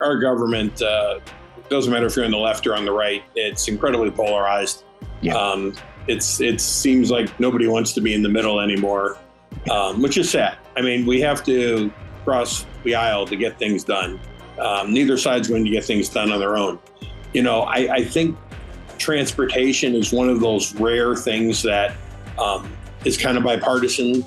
our government, doesn't matter if you're on the left or on the right, it's incredibly polarized. Yeah. It seems like nobody wants to be in the middle anymore, which is sad. I mean, we have to cross the aisle to get things done. Neither side's going to get things done on their own. You know, I think transportation is one of those rare things that is kind of bipartisan.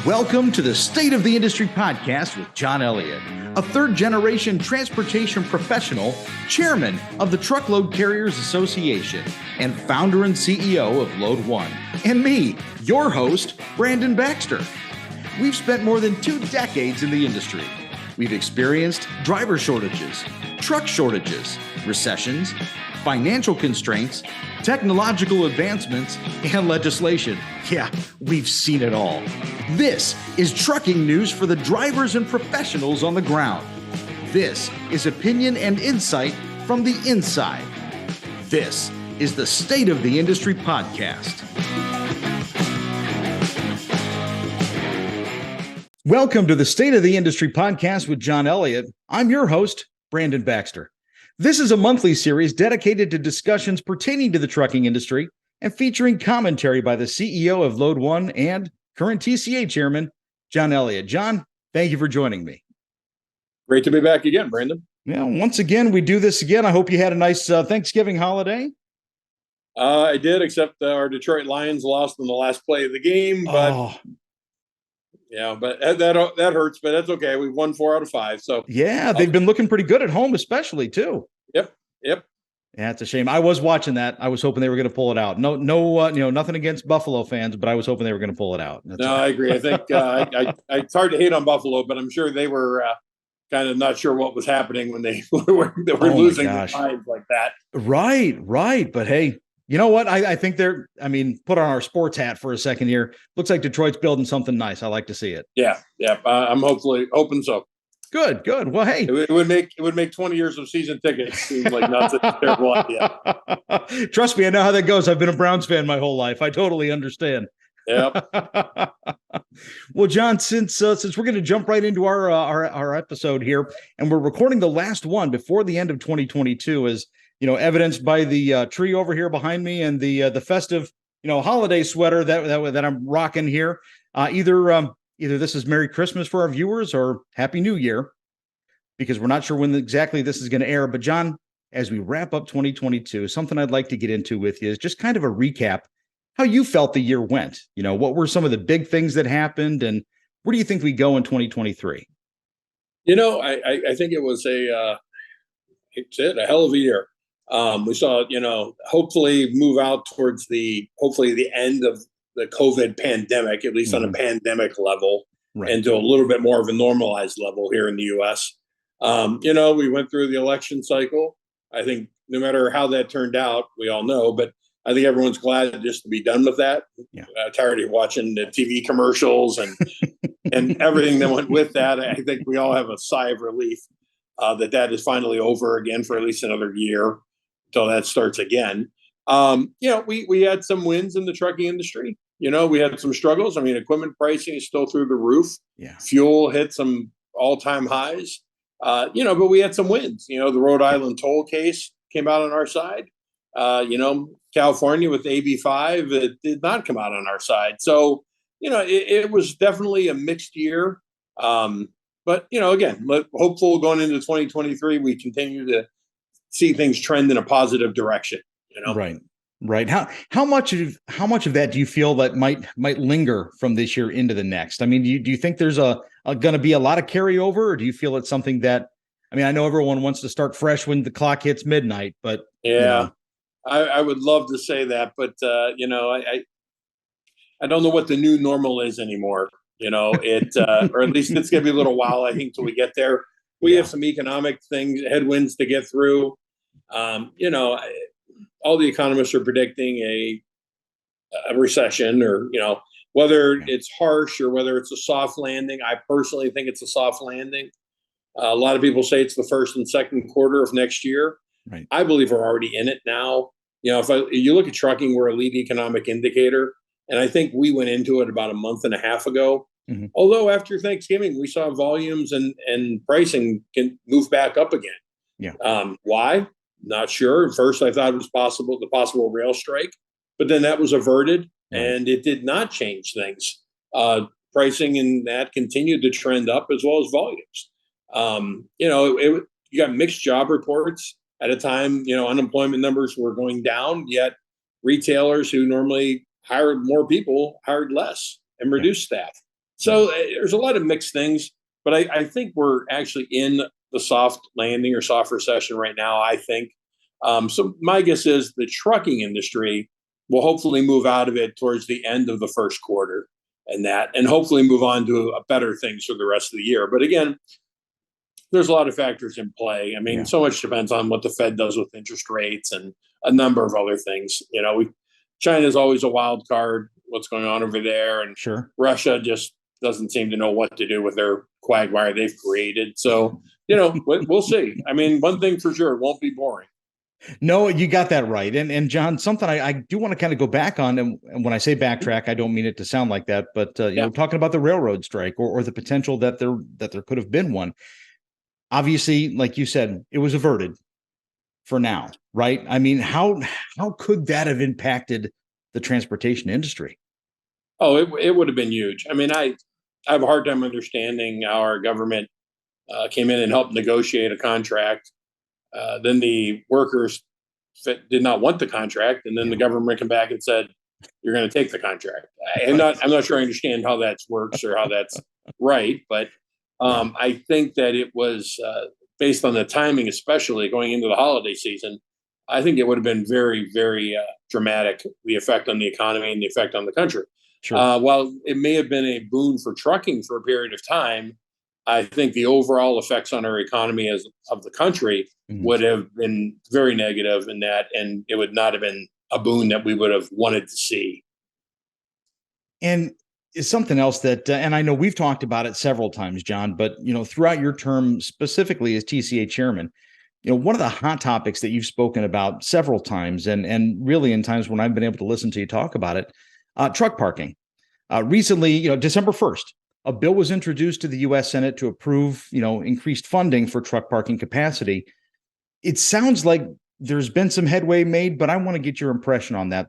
Welcome to the State of the Industry podcast with John Elliott, a third-generation transportation professional, chairman of the Truckload Carriers Association, and founder and CEO of Load One, and me, your host, Brandon Baxter. We've spent more than 2 decades in the industry. We've experienced driver shortages, truck shortages, recessions, financial constraints, technological advancements, and legislation. Yeah, we've seen it all. This is trucking news for the drivers and professionals on the ground. This is opinion and insight from the inside. This is the State of the Industry podcast. Welcome to the State of the Industry podcast with John Elliott. I'm your host, Brandon Baxter. This is a monthly series dedicated to discussions pertaining to the trucking industry and featuring commentary by the CEO of Load One and current TCA chairman, John Elliott. John, thank you for joining me. Great to be back again, Brandon. Yeah, once again, we do this again. I hope you had a nice Thanksgiving holiday. I did, except our Detroit Lions lost in the last play of the game. But yeah, but that hurts, but that's okay. We've won 4 out of 5. So yeah, they've been looking pretty good at home, especially too. Yep. Yeah, it's a shame. I was watching that. I was hoping they were going to pull it out. No, nothing against Buffalo fans, but I was hoping they were going to pull it out. I agree. I think it's hard to hate on Buffalo, but I'm sure they were kind of not sure what was happening when they were losing their minds like that. Right. But hey, you know what? I think put on our sports hat for a second here. Looks like Detroit's building something nice. I like to see it. Yeah. I'm hoping so. Good. Well, hey, it would make 20 years of season tickets seem like not such a terrible idea. Trust me, I know how that goes. I've been a Browns fan my whole life. I totally understand. Yep. Well, John, since we're going to jump right into our episode here, and we're recording the last one before the end of 2022, as evidenced by the tree over here behind me and the festive holiday sweater that I'm rocking here. Either this is Merry Christmas for our viewers or Happy New Year, because we're not sure when exactly this is going to air. But John, as we wrap up 2022, something I'd like to get into with you is just kind of a recap how you felt the year went. What were some of the big things that happened, and where do you think we go in 2023? I think it was a hell of a year. We saw, hopefully move out towards the end of the COVID pandemic, at least on a pandemic level, right, and to a little bit more of a normalized level here in the U.S. We went through the election cycle. I think no matter how that turned out, we all know, but I think everyone's glad just to be done with that. Yeah. Tired of watching the TV commercials and everything that went with that. I think we all have a sigh of relief that is finally over again for at least another year until that starts again. We had some wins in the trucking industry. We had some struggles. I mean, equipment pricing is still through the roof. Yeah. Fuel hit some all-time highs. But we had some wins. The Rhode Island toll case came out on our side. California with AB5, it did not come out on our side. So, it was definitely a mixed year. But, again, hopeful going into 2023, we continue to see things trend in a positive direction. Right. How much of that do you feel that might linger from this year into the next? I mean, do you think there's going to be a lot of carryover, or do you feel it's something that, I know everyone wants to start fresh when the clock hits midnight, but yeah, I would love to say that, but I don't know what the new normal is anymore. Or at least it's going to be a little while, I think, till we get there. We have some economic headwinds to get through. All the economists are predicting a recession, or, whether it's harsh or whether it's a soft landing. I personally think it's a soft landing. A lot of people say it's the first and second quarter of next year. Right. I believe we're already in it now. If you look at trucking, we're a lead economic indicator. And I think we went into it about a month and a half ago. Mhm. Although after Thanksgiving, we saw volumes and pricing can move back up again. Yeah. Why? Not sure. At first, I thought it was the possible rail strike, but then that was averted, Right. and it did not change things. Pricing and that continued to trend up as well as volumes. You got mixed job reports at a time. Unemployment numbers were going down, yet retailers who normally hired more people hired less and Yeah. reduced staff. Right. So there's a lot of mixed things, but I think we're actually in the soft landing or soft recession right now, I think. So my guess is the trucking industry will hopefully move out of it towards the end of the first quarter and hopefully move on to better things for the rest of the year. But again, there's a lot of factors in play. I mean, Yeah. so much depends on what the Fed does with interest rates and a number of other things. China's always a wild card, what's going on over there. And Sure. Russia just doesn't seem to know what to do with their quagmire they've created. So, we'll see. I mean, one thing for sure, it won't be boring. No, you got that right. And John, something I do want to kind of go back on, and when I say backtrack, I don't mean it to sound like that, but talking about the railroad strike or the potential that there could have been one. Obviously, like you said, it was averted for now, right? I mean, how could that have impacted the transportation industry? Oh, it would have been huge. I mean, I have a hard time understanding how our government came in and helped negotiate a contract. Then the workers did not want the contract, and then the government came back and said, "You're going to take the contract." I'm not sure I understand how that works or how that's right, but I think that it was based on the timing, especially going into the holiday season. I think it would have been very, very dramatic, the effect on the economy and the effect on the country. Sure. While it may have been a boon for trucking for a period of time, I think the overall effects on our economy of the country would have been very negative in that, and it would not have been a boon that we would have wanted to see. And it's something else that, and I know we've talked about it several times, John, but throughout your term specifically as TCA chairman, one of the hot topics that you've spoken about several times, and really in times when I've been able to listen to you talk about it, truck parking. Recently, December 1st, a bill was introduced to the U.S. Senate to approve, increased funding for truck parking capacity. It sounds like there's been some headway made, but I want to get your impression on that.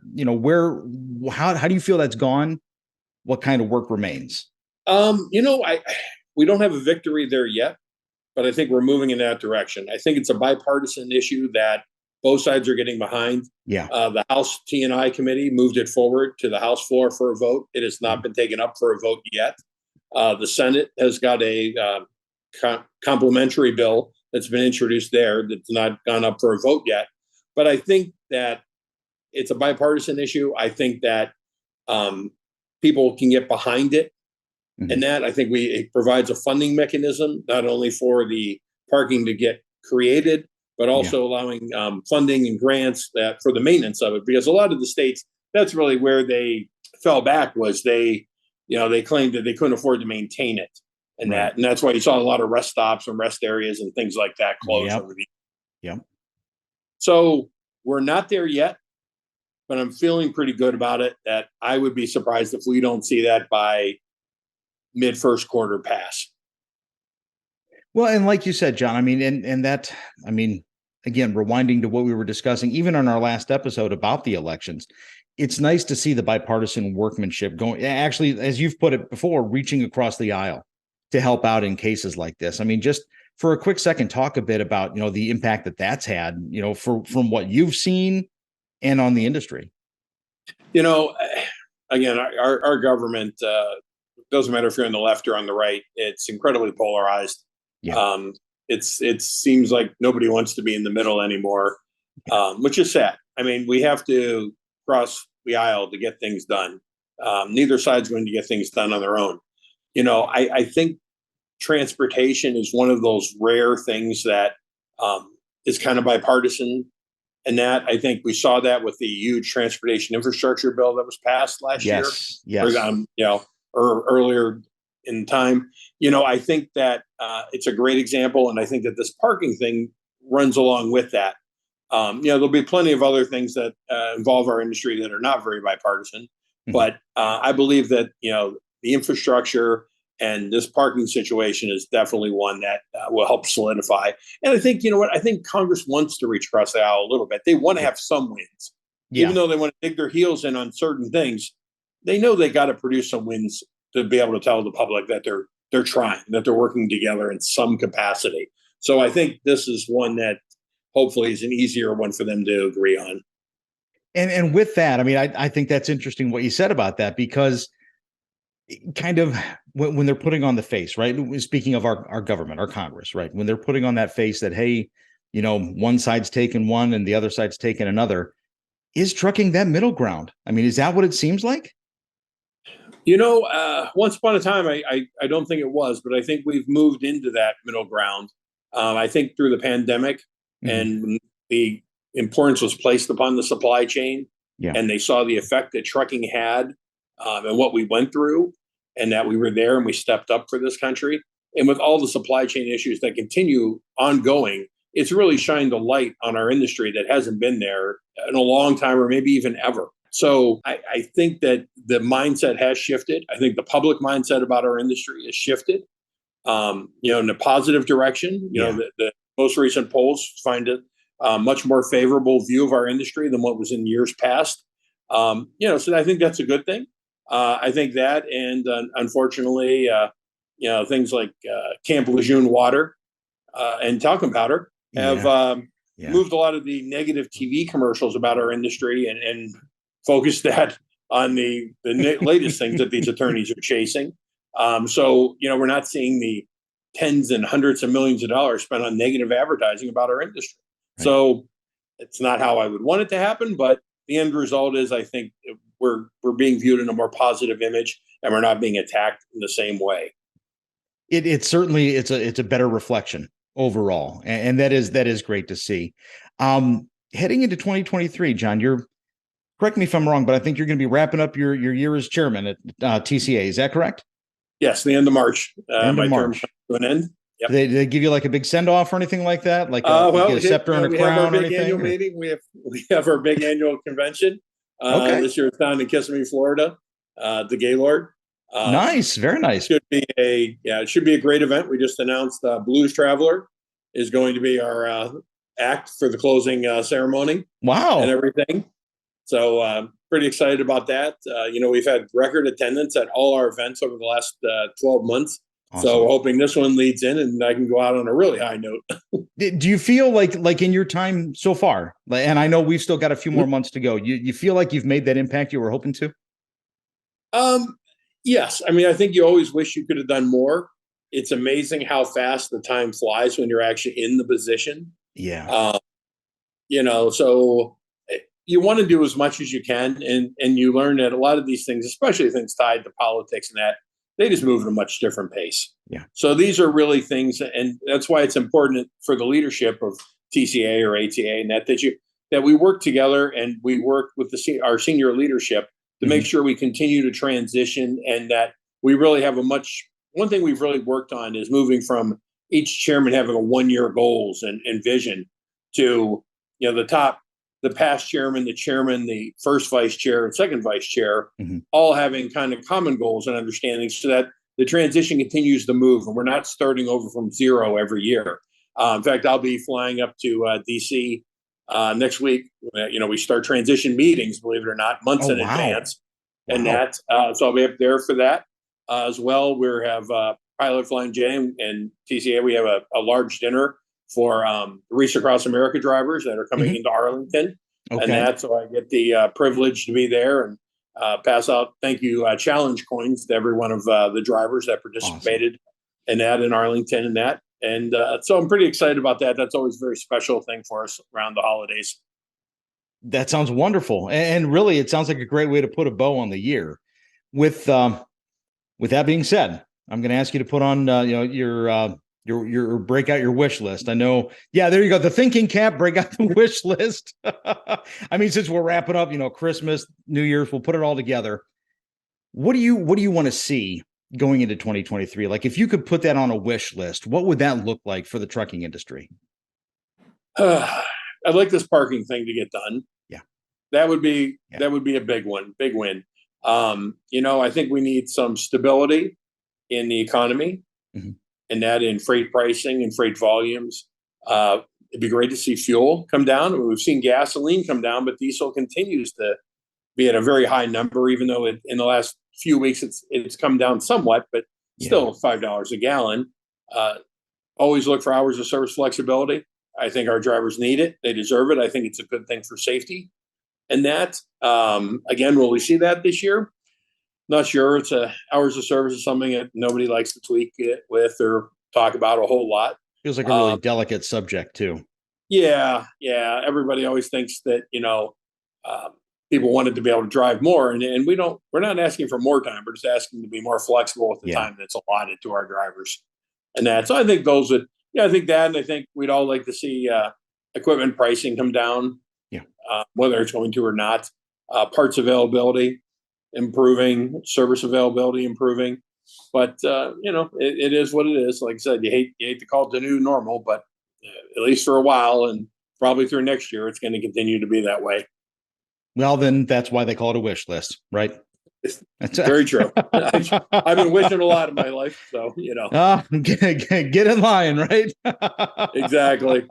How do you feel that's gone? What kind of work remains? We don't have a victory there yet, but I think we're moving in that direction. I think it's a bipartisan issue that both sides are getting behind. Yeah. The House T&I committee moved it forward to the House floor for a vote. It has not been taken up for a vote yet. The Senate has got a complementary bill that's been introduced there that's not gone up for a vote yet. But I think that it's a bipartisan issue. I think that people can get behind it. And that I think it provides a funding mechanism, not only for the parking to get created, but also allowing funding and grants that for the maintenance of it. Because a lot of the states, that's really where they fell back, was they claimed that they couldn't afford to maintain it. And that's why you saw a lot of rest stops and rest areas and things like that close over the years. So we're not there yet, but I'm feeling pretty good about it, that I would be surprised if we don't see that by mid first quarter pass. Well, and like you said, John, I mean, again, rewinding to what we were discussing, even on our last episode about the elections, it's nice to see the bipartisan workmanship going, actually, as you've put it before, reaching across the aisle to help out in cases like this. I mean, just for a quick second, talk a bit about, the impact that's had, from what you've seen and on the industry. Again, our government, doesn't matter if you're on the left or on the right, it's incredibly polarized. It seems like nobody wants to be in the middle anymore, which is sad. I mean, we have to cross the aisle to get things done. Neither side's going to get things done on their own. I think transportation is one of those rare things that is kind of bipartisan. And that, I think we saw that with the huge transportation infrastructure bill that was passed last year. Or earlier in time. I think that it's a great example, and I think that this parking thing runs along with that. There'll be plenty of other things that involve our industry that are not very bipartisan, But I believe that, the infrastructure and this parking situation is definitely one that will help solidify. And I think, I think Congress wants to reach across the aisle a little bit. They want to have some wins, even though they want to dig their heels in on certain things. They know they got to produce some wins to be able to tell the public that they're trying, that they're working together in some capacity. So I think this is one that hopefully is an easier one for them to agree on. And with that, I mean, I think that's interesting what you said about that, because kind of when they're putting on the face, right? Speaking of our government, our Congress, right? When they're putting on that face that, hey, one side's taking one and the other side's taking another, is trucking that middle ground? I mean, is that what it seems like? Once upon a time, I don't think it was, but I think we've moved into that middle ground. I think through the pandemic and the importance was placed upon the supply chain, and they saw the effect that trucking had and what we went through, and that we were there and we stepped up for this country. And with all the supply chain issues that continue ongoing, it's really shined a light on our industry that hasn't been there in a long time, or maybe even ever. So I think that the mindset has shifted. I think the public mindset about our industry has shifted, in a positive direction. The most recent polls find it much more favorable view of our industry than what was in years past. So I think that's a good thing. I think that, and unfortunately, things like Camp Lejeune water and talcum powder have moved a lot of the negative TV commercials about our industry and focused that on the latest things that these attorneys are chasing. So we're not seeing the tens and hundreds of millions of dollars spent on negative advertising about our industry. Right. So it's not how I would want it to happen, but the end result is, I think we're being viewed in a more positive image, and we're not being attacked in the same way. It's certainly it's a better reflection overall, and that is great to see. Heading into 2023, John, correct me if I'm wrong, but I think you're going to be wrapping up your year as chairman at TCA. Is that correct? Yes, the end of March. End of March. Term to an end. Yep. They give you like a big send off or anything like that? Like you get a scepter and a crown or anything? Annual meeting. We have our big annual convention. This year it's down in Kissimmee, Florida, the Gaylord. Nice, very nice. It should be a great event. We just announced Blues Traveler is going to be our act for the closing ceremony. Wow, and everything. So pretty excited about that. We've had record attendance at all our events over the last 12 months. Awesome. So hoping this one leads in and I can go out on a really high note. Do you feel like in your time so far, and I know we've still got a few more months to go, you feel like you've made that impact you were hoping to? Yes. I mean, I think you always wish you could have done more. It's amazing how fast the time flies when you're actually in the position. Yeah. So you want to do as much as you can. And you learn that a lot of these things, especially things tied to politics and that, they just move at a much different pace. Yeah. So these are really things, and that's why it's important for the leadership of TCA or ATA and that we work together and we work with our senior leadership to make sure we continue to transition, and that we really have one thing we've really worked on is moving from each chairman having a 1-year goals and vision to, the past chairman, the chairman, the first vice chair, and second vice chair, all having kind of common goals and understanding, so that the transition continues to move and we're not starting over from zero every year. In fact, I'll be flying up to DC next week. We start transition meetings, believe it or not, months in advance. And that, so I'll be up there for that as well. We have Pilot Flying J and TCA. We have a large dinner for Race Across America drivers that are coming into Arlington. And so I get the privilege to be there and pass out thank you challenge coins to every one of the drivers that participated in that in Arlington and that. And so I'm pretty excited about that. That's always a very special thing for us around the holidays. That sounds wonderful. And really, it sounds like a great way to put a bow on the year. With that being said, I'm going to ask you to put on your break out your wish list. I know. Yeah, there you go. The thinking cap, break out the wish list. I mean, since we're wrapping up, Christmas, New Year's, we'll put it all together. What do you want to see going into 2023? Like, if you could put that on a wish list, what would that look like for the trucking industry? I'd like this parking thing to get done. Yeah. That would be a big one, big win. I think we need some stability in the economy, Mm-hmm. and that in freight pricing and freight volumes. It'd be great to see fuel come down. We've seen gasoline come down, but diesel continues to be at a very high number, even though in the last few weeks it's come down somewhat, but still $5 a gallon. Always look for hours of service flexibility. I think our drivers need it. They deserve it. I think it's a good thing for safety. And that, again, will we see that this year? Not sure. It's hours of service is something that nobody likes to tweak it with or talk about a whole lot. Feels like a really delicate subject too. Yeah. Everybody always thinks that, people wanted to be able to drive more, and we're not asking for more time. We're just asking to be more flexible with the time that's allotted to our drivers. And that, so I think I think that, and I think we'd all like to see equipment pricing come down, whether it's going to or not. Parts availability improving, service availability improving, but it is what it is. Like I said, you hate to call it the new normal, but at least for a while, and probably through next year, it's going to continue to be that way. Well, then that's why they call it a wish list, right? That's very true. I've been wishing a lot in my life, so get in line, right? Exactly.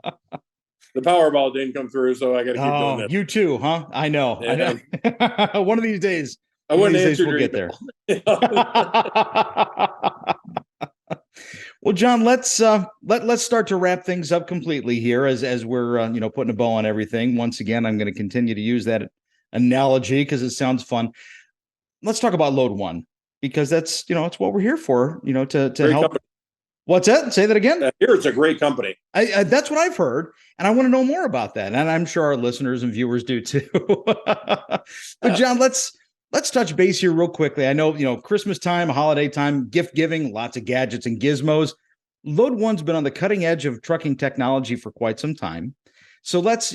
The Powerball didn't come through, so I got to keep doing that. You too, huh? I know. Yeah. I know. One of these days, we'll get there. Well, John, let's start to wrap things up completely here as we're putting a bow on everything. Once again, I'm going to continue to use that analogy because it sounds fun. Let's talk about Load One, because that's it's what we're here for. To Great help. Company. What's that? Say that again. Here, it's a great company. That's what I've heard, and I want to know more about that. And I'm sure our listeners and viewers do too. But John, let's touch base here real quickly. I know Christmas time, holiday time, gift giving, lots of gadgets and gizmos. Load One's been on the cutting edge of trucking technology for quite some time. So let's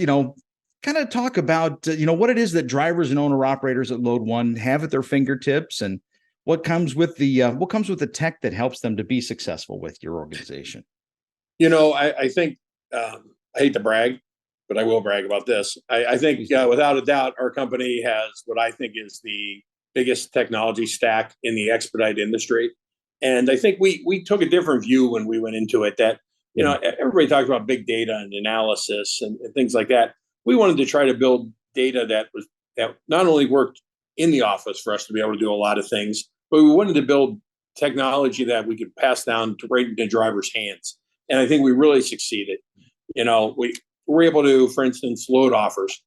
kind of talk about what it is that drivers and owner operators at Load One have at their fingertips, and what comes with the tech that helps them to be successful with your organization. I think I hate to brag, but I will brag about this. I think without a doubt, our company has what I think is the biggest technology stack in the expedite industry. And I think we took a different view when we went into it, that, everybody talks about big data and analysis and things like that. We wanted to try to build data that not only worked in the office for us to be able to do a lot of things, but we wanted to build technology that we could pass down right into drivers' hands. And I think we really succeeded. We were able to, for instance, load offers.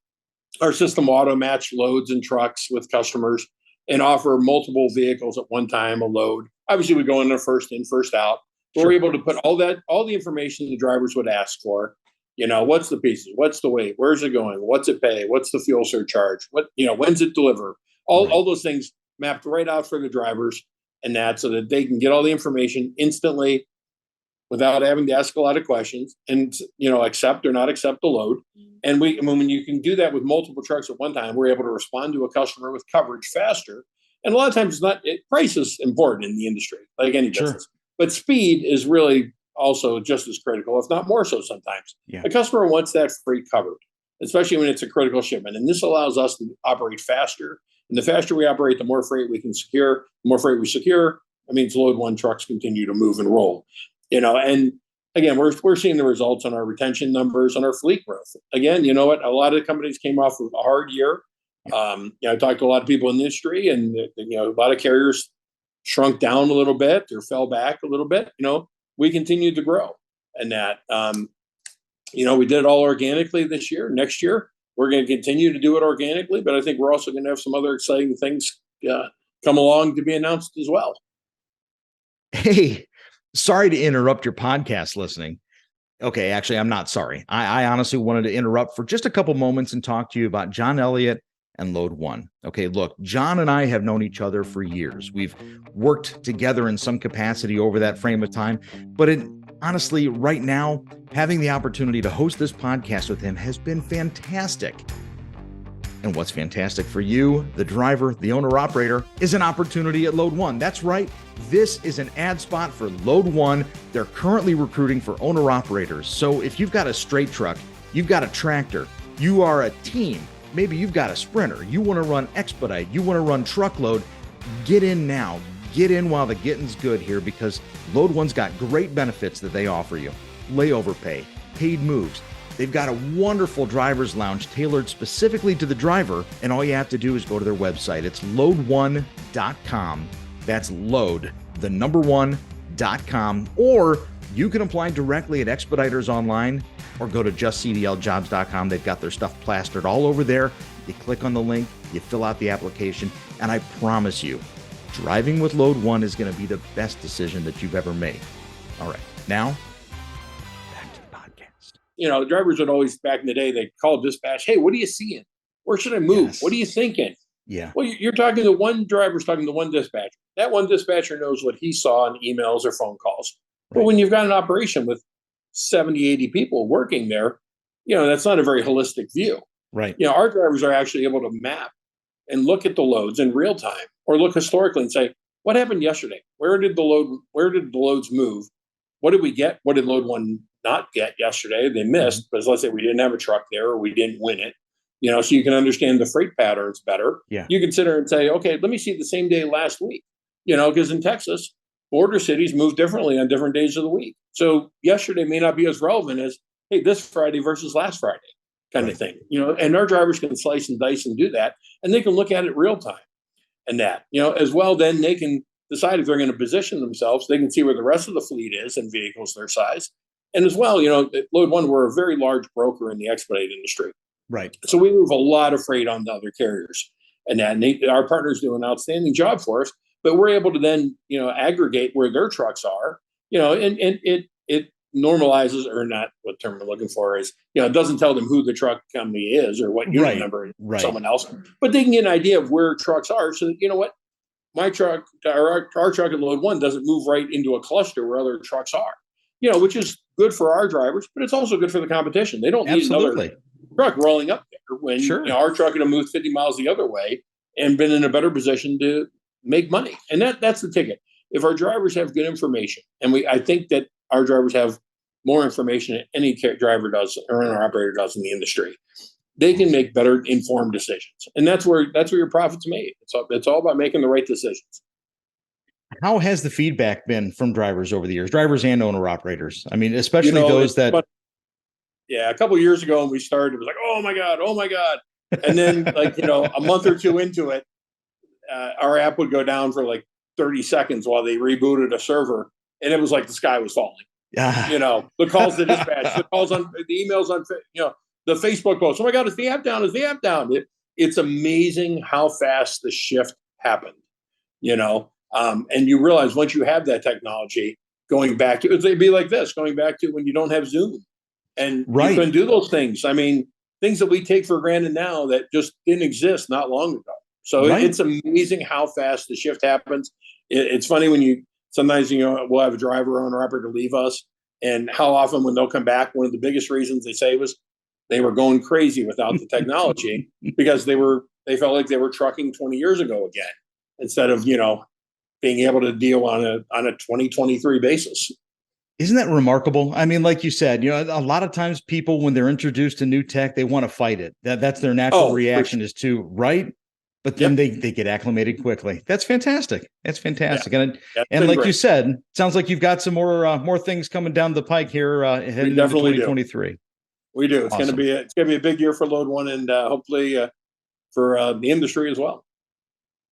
Our system auto match loads and trucks with customers and offer multiple vehicles at one time, a load. Obviously, we go in there first in, first out. Sure. We're able to put all the information the drivers would ask for. What's the pieces? What's the weight? Where's it going? What's it pay? What's the fuel surcharge? When's it deliver? All those things mapped right out for the drivers, and that so that they can get all the information instantly without having to ask a lot of questions and, accept or not accept the load. And when you can do that with multiple trucks at one time, we're able to respond to a customer with coverage faster. And a lot of times price is important in the industry, like any business, but speed is really also just as critical, if not more so sometimes. Yeah. A customer wants that freight covered, especially when it's a critical shipment. And this allows us to operate faster. And the faster we operate, the more freight we can secure. The more freight we secure, that means Load One trucks continue to move and roll. And again, we're seeing the results on our retention numbers, on our fleet growth. Again, you know what? A lot of companies came off of a hard year. I talked to a lot of people in the industry, and a lot of carriers shrunk down a little bit or fell back a little bit. We continued to grow, and that we did it all organically this year. Next year, we're going to continue to do it organically, but I think we're also going to have some other exciting things come along to be announced as well. Hey, sorry to interrupt your podcast listening. Okay, actually, I'm not sorry. I honestly wanted to interrupt for just a couple moments and talk to you about John Elliott and Load One. Okay, look, John and I have known each other for years. We've worked together in some capacity over that frame of time, but honestly, right now, having the opportunity to host this podcast with him has been fantastic. And what's fantastic for you, the driver, the owner-operator, is an opportunity at Load One. That's right. This is an ad spot for Load One. They're currently recruiting for owner-operators. So if you've got a straight truck, you've got a tractor, you are a team, maybe you've got a Sprinter, you want to run expedite, you want to run truckload, get in now. Get in while the getting's good here, because Load One's got great benefits that they offer you. Layover pay, paid moves. They've got a wonderful driver's lounge tailored specifically to the driver, and all you have to do is go to their website. It's load1.com. That's load, the number 1.com, or you can apply directly at Expeditors Online or go to justcdljobs.com. They've got their stuff plastered all over there. You click on the link, you fill out the application, and I promise you, driving with Load One is going to be the best decision that you've ever made. All right, now back to the podcast. The drivers would always, back in the day, they'd call dispatch. Hey, what are you seeing? Where should I move? Yes. What are you thinking? Yeah. Well, you're talking to one driver's talking to one dispatcher. That one dispatcher knows what he saw in emails or phone calls. Right. But when you've got an operation with 70, 80 people working there, that's not a very holistic view. Right. Our drivers are actually able to map and look at the loads in real time, or look historically and say, what happened yesterday? Where did the loads move? What did we get? What did Load One not get yesterday? They missed, because let's say we didn't have a truck there, or we didn't win it. So you can understand the freight patterns better. Yeah. You can sit there and say, okay, let me see the same day last week. Because in Texas, border cities move differently on different days of the week. So yesterday may not be as relevant as, hey, this Friday versus last Friday kind of thing. And our drivers can slice and dice and do that, and they can look at it real time. And that, as well, then they can decide if they're going to position themselves. They can see where the rest of the fleet is and vehicles their size. And as well, at Load One, we're a very large broker in the expedite industry. Right. So we move a lot of freight on the other carriers. And our partners do an outstanding job for us. But we're able to then, aggregate where their trucks are, and it normalizes, or not, what term we're looking for is, it doesn't tell them who the truck company is or what unit number someone else, but they can get an idea of where trucks are, so that, my truck, our truck at Load One doesn't move right into a cluster where other trucks are, which is good for our drivers, but it's also good for the competition. They don't need another truck rolling up there when our truck will move 50 miles the other way and been in a better position to make money. And that's the ticket. If our drivers have good information, and I think that our drivers have more information than any driver does or owner operator does in the industry, they can make better informed decisions. And that's where your profit's made. It's all about making the right decisions. How has the feedback been from drivers over the years, drivers and owner operators? I mean, especially those that. Yeah, a couple of years ago when we started, it was like, oh my God. And then a month or two into it, our app would go down for like 30 seconds while they rebooted a server, and it was like the sky was falling. The calls to dispatch, the calls on the emails on, the Facebook posts. Oh my God, is the app down? It's amazing how fast the shift happened, and you realize once you have that technology, going back to, it'd be like this, going back to when you don't have Zoom and you can do those things. I mean, things that we take for granted now that just didn't exist not long ago. So it's amazing how fast the shift happens. It's funny when sometimes we'll have a driver or owner operator leave us, and how often when they'll come back, one of the biggest reasons they say was they were going crazy without the technology because they felt like they were trucking 20 years ago again, instead of being able to deal on a 2023 basis. Isn't that remarkable? I mean, like you said, a lot of times people, when they're introduced to new tech, they want to fight it. That's their natural reaction is to, right? But then they get acclimated quickly. That's fantastic. That's fantastic. Yeah. And like you said, sounds like you've got some more things coming down the pike here heading into 2023. We do. It's awesome. going to be a big year for Load One, and hopefully for the industry as well.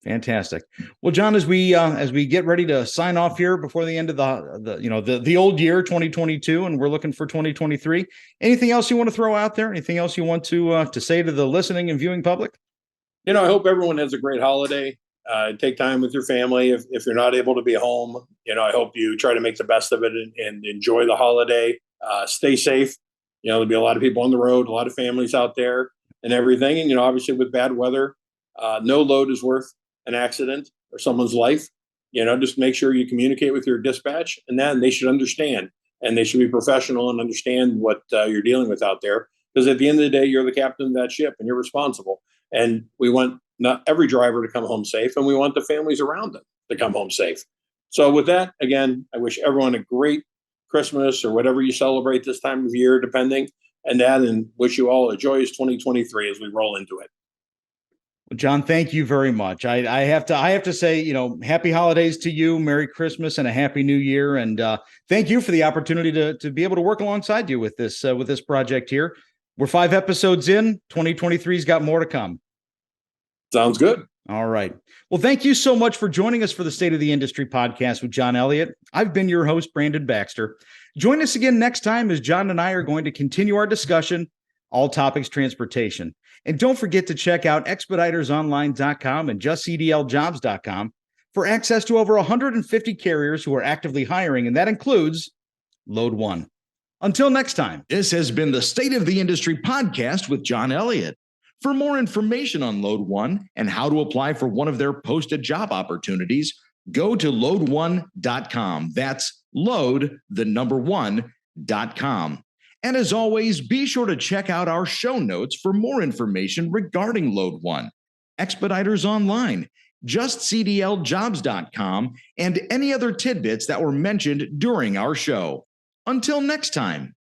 Fantastic. Well, John, as we get ready to sign off here before the end of the old year 2022, and we're looking for 2023, anything else you want to throw out there? Anything else you want to say to the listening and viewing public? I hope everyone has a great holiday. Take time with your family. If you're not able to be home, I hope you try to make the best of it and enjoy the holiday. Stay safe. There'll be a lot of people on the road, a lot of families out there and everything. And, obviously with bad weather, no load is worth an accident or someone's life. Just make sure you communicate with your dispatch, and then they should understand, and they should be professional and understand what you're dealing with out there. Because at the end of the day, you're the captain of that ship and you're responsible. And we want not every driver to come home safe, and we want the families around them to come home safe. So with that, again, I wish everyone a great Christmas or whatever you celebrate this time of year, depending. and wish you all a joyous 2023 as we roll into it. John, thank you very much. I have to say, happy holidays to you, Merry Christmas, and a Happy New Year. And thank you for the opportunity to be able to work alongside you with this project here. We're 5 episodes in. 2023's got more to come. Sounds good. All right. Well, thank you so much for joining us for the State of the Industry podcast with John Elliott. I've been your host, Brandon Baxter. Join us again next time as John and I are going to continue our discussion, all topics transportation. And don't forget to check out ExpeditersOnline.com and JustCDLJobs.com for access to over 150 carriers who are actively hiring, and that includes Load One. Until next time, this has been the State of the Industry podcast with John Elliott. For more information on Load One and how to apply for one of their posted job opportunities, go to load1.com. That's load1.com. And as always, be sure to check out our show notes for more information regarding Load One, Expediters Online, JustCDLJobs.com, and any other tidbits that were mentioned during our show. Until next time.